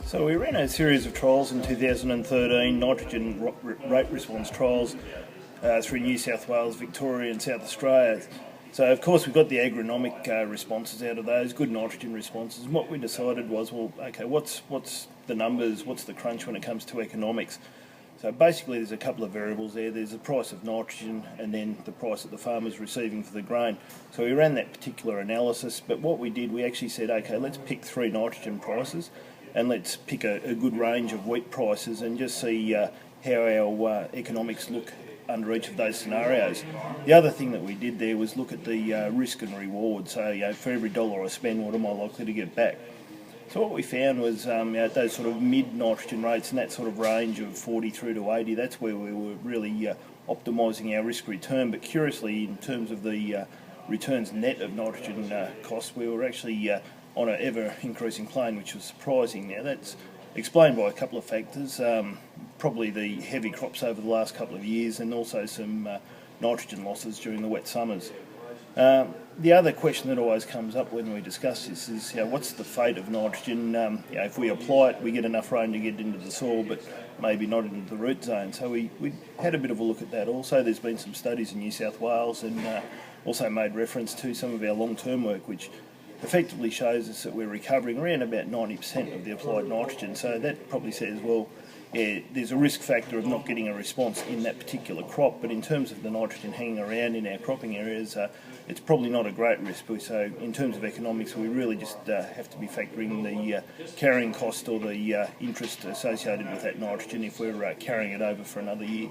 So we ran a series of trials in 2013, nitrogen rate response trials through New South Wales, Victoria and South Australia. So of course we got the agronomic responses out of those, good nitrogen responses. And what we decided was, well, okay, what's the numbers, what's the crunch when it comes to economics? So basically there's a couple of variables there. There's the price of nitrogen and then the price that the farmer's receiving for the grain. So we ran that particular analysis, but what we did, we actually said, okay, let's pick three nitrogen prices and let's pick a good range of wheat prices and just see how our economics look under each of those scenarios. The other thing that we did there was look at the risk and reward. So for every dollar I spend, what am I likely to get back? So what we found was at those sort of mid-nitrogen rates and that sort of range of 40 through to 80, that's where we were really optimising our risk return. But curiously, in terms of the returns net of nitrogen costs, we were actually on an ever-increasing plane, which was surprising. Now that's explained by a couple of factors, probably the heavy crops over the last couple of years and also some nitrogen losses during the wet summers. The other question that always comes up when we discuss this is, what's the fate of nitrogen? If we apply it, we get enough rain to get into the soil, but maybe not into the root zone. So we had a bit of a look at that. Also, there's been some studies in New South Wales and also made reference to some of our long-term work, which effectively shows us that we're recovering around about 90% of the applied nitrogen. So that probably says, well, there's a risk factor of not getting a response in that particular crop, but in terms of the nitrogen hanging around in our cropping areas, it's probably not a great risk. So in terms of economics, we really just have to be factoring the carrying cost or the interest associated with that nitrogen if we're carrying it over for another year.